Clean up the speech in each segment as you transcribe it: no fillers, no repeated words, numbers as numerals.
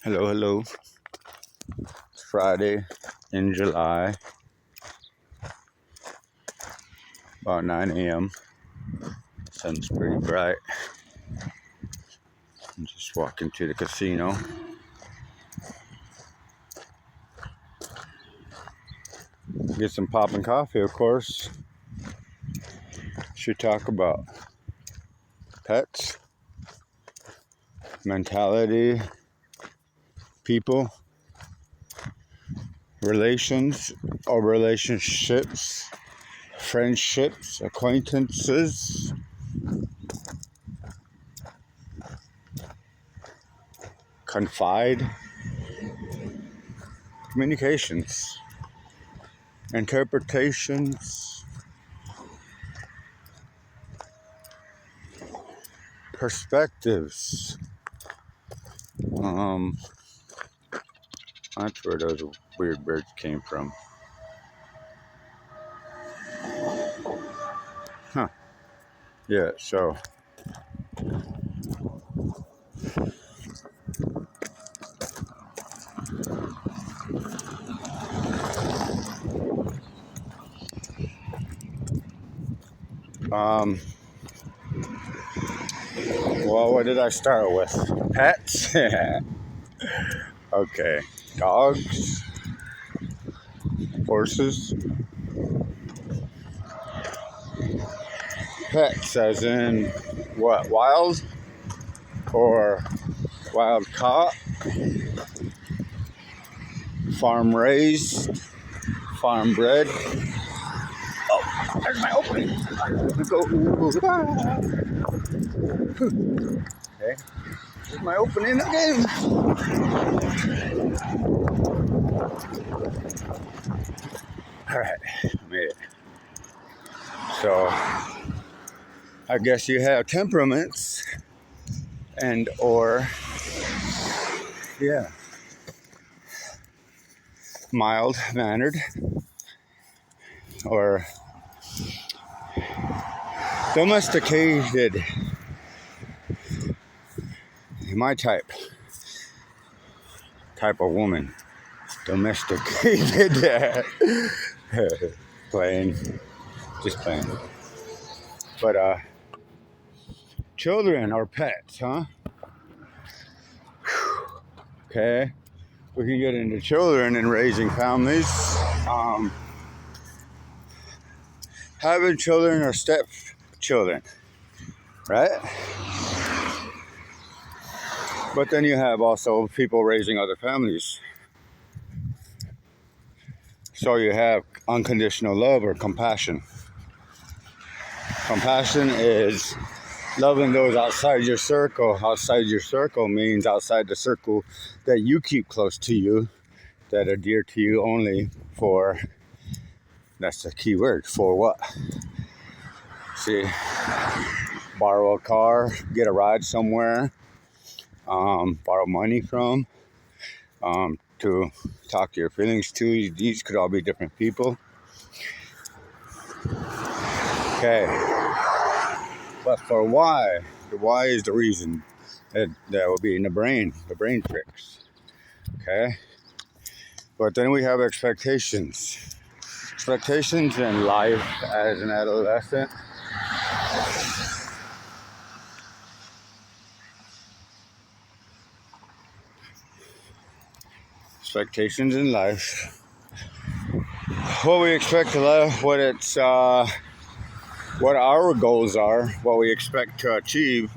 Hello, hello. It's Friday in July, about 9 a.m. Sun's pretty bright. I'm just walking to the casino. Get some popping coffee, of course. Should talk about pets, mentality, people, relations or relationships, friendships, acquaintances, confide, communications, interpretations, perspectives. That's where those weird birds came from. Huh. Yeah, so well, what did I start with? Pets? Okay. Dogs, horses, pets as in what? Wild or wild caught, farm raised, farm bred. Oh, there's my opening. Let me go. Okay. There's my opening again. All right, made it. So, I guess you have temperaments and or, yeah, mild-mannered or domesticated. My type of woman. Domesticated. Playing. Just playing. But, children or pets, huh? Okay. We can get into children and raising families. Having children or stepchildren, right? But then you have also people raising other families. So you have unconditional love or compassion. Compassion is loving those outside your circle. Outside your circle means outside the circle that you keep close to you, that are dear to you only for, that's the key word, for what? See, borrow a car, get a ride somewhere, borrow money from, to talk your feelings to. These could all be different people. Okay. But for why? The why is the reason. That will be in the brain tricks. Okay? But then we have expectations. Expectations in life as an adolescent. Expectations in life. What we expect to life, what our goals are, what we expect to achieve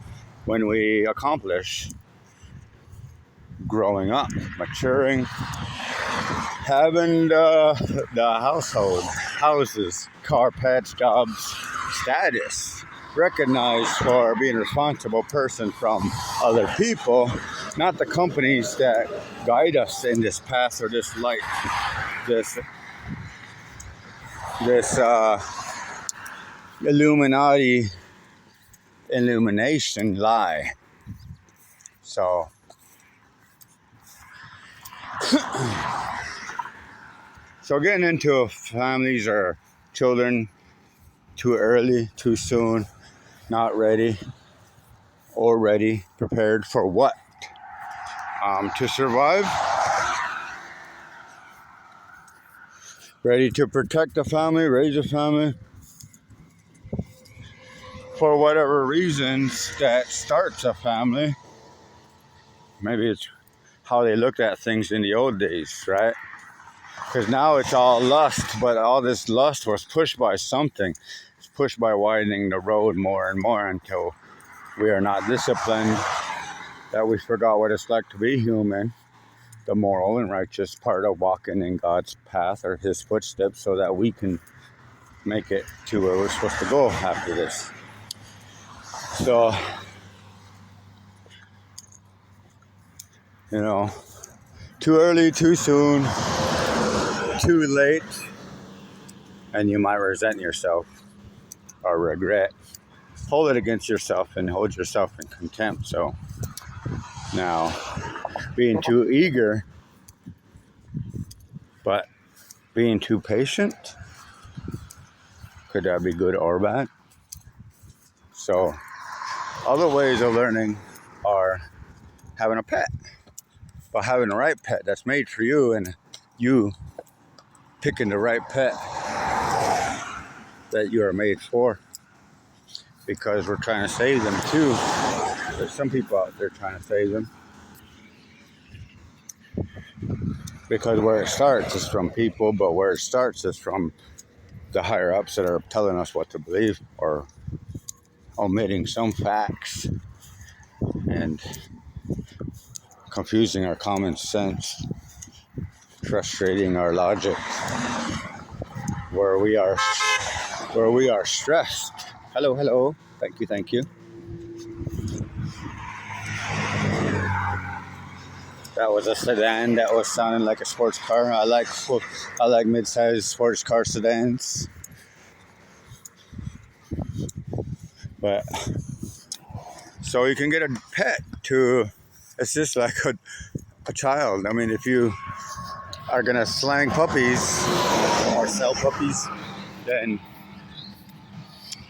when we accomplish growing up, maturing, having the household, houses, car, pets, jobs, status, recognized for being a responsible person from other people, not the companies that guide us in this path or this light, this illumination lie. So getting into families or children too early, too soon, not ready, or ready, prepared for what? to survive, ready to protect the family, raise a family, for whatever reasons that starts a family. Maybe it's how they looked at things in the old days, right? Because now it's all lust, but all this lust was pushed by something. It's pushed by widening the road more and more until we are not disciplined, that we forgot what it's like to be human, the moral and righteous part of walking in God's path or his footsteps, so that we can make it to where we're supposed to go after this. So, too early, too soon, too late, and you might resent yourself or regret. Hold it against yourself and hold yourself in contempt. So now, being too eager, but being too patient, could that be good or bad? So other ways of learning are having a pet, but having the right pet that's made for you, and you picking the right pet that you are made for, because we're trying to save them too. There's some people out there trying to save them, because where it starts is from people, but where it starts is from the higher ups that are telling us what to believe or omitting some facts and confusing our common sense, frustrating our logic, where we are stressed. Hello. Thank you. That was a sedan that was sounding like a sports car. I like mid-sized sports car sedans. But so you can get a pet to assist like a child. I mean, if you are gonna slang puppies or sell puppies, then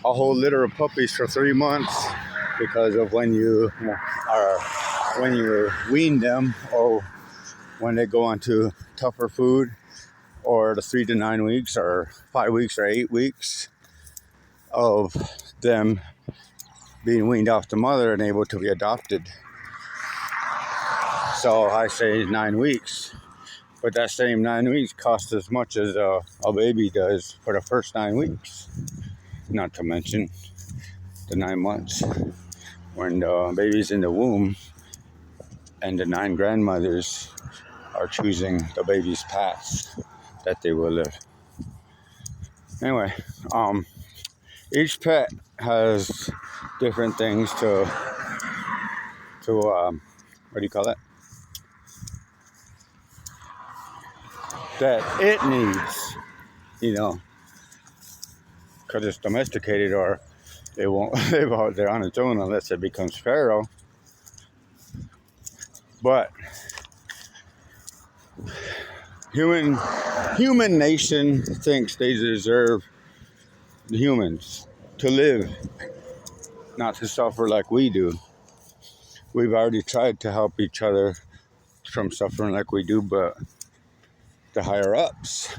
a whole litter of puppies for 3 months, because of when you wean them, or when they go onto tougher food, or the 3 to 9 weeks or 5 weeks or 8 weeks of them being weaned off the mother and able to be adopted. So I say 9 weeks, but that same 9 weeks costs as much as a baby does for the first 9 weeks. Not to mention the 9 months when the baby's in the womb and the 9 grandmothers are choosing the baby's paths that they will live. Anyway, each pet has different things to what do you call it? That it needs, because it's domesticated, or it won't live out there on its own unless it becomes feral. But human nation thinks they deserve the humans to live, not to suffer like we do. We've already tried to help each other from suffering like we do, but the higher ups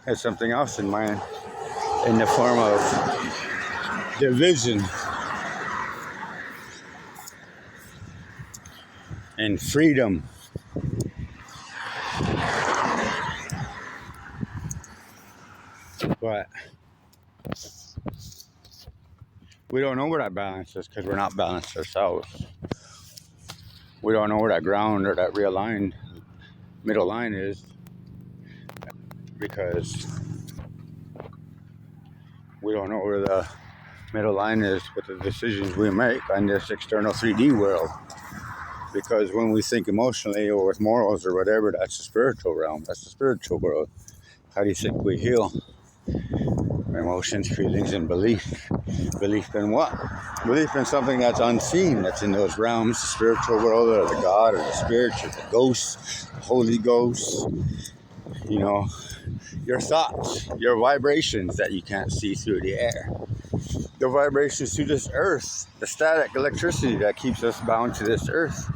had something else in mind, in the form of division and freedom. But we don't know where that balance is, because we're not balanced ourselves. We don't know where that ground or that realigned middle line is, because we don't know where the middle line is with the decisions we make on this external 3D world. Because when we think emotionally or with morals or whatever, that's the spiritual realm, that's the spiritual world. How do you think we heal? Emotions, feelings, and belief. Belief in what? Belief in something that's unseen, that's in those realms, the spiritual world, or the God, or the spirit, or the ghosts, the Holy Ghost. Your thoughts, your vibrations that you can't see through the air. The vibrations through this earth, the static electricity that keeps us bound to this earth.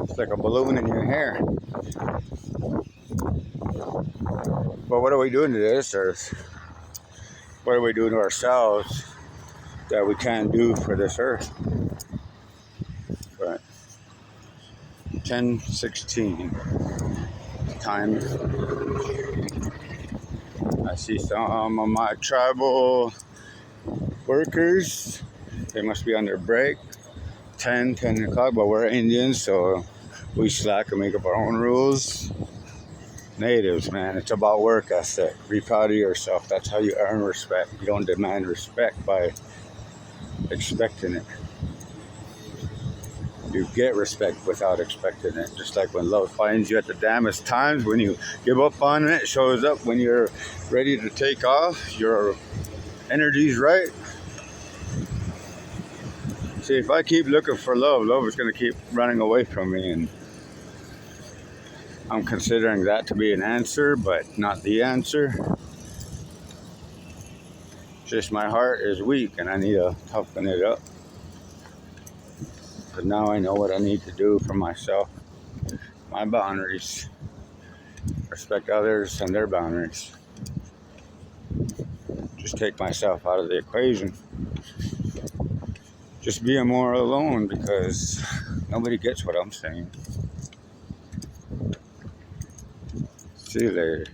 It's like a balloon in your hair. But what are we doing to this earth? What are we doing to ourselves that we can't do for this earth? But 10:16 time. I see some of my tribal workers. They must be on their break. 10 o'clock, but we're Indians, so we slack and make up our own rules. Natives, man, it's about work ethic. Be proud of yourself. That's how you earn respect. You don't demand respect by expecting it. You get respect without expecting it. Just like when love finds you at the damnedest times, when you give up on it, it shows up when you're ready to take off. Your energy's right. See, if I keep looking for love, love is going to keep running away from me, and I'm considering that to be an answer, but not the answer. Just my heart is weak, and I need to toughen it up. But now I know what I need to do for myself, my boundaries, respect others and their boundaries. Just take myself out of the equation. Just being more alone because nobody gets what I'm saying. See you later.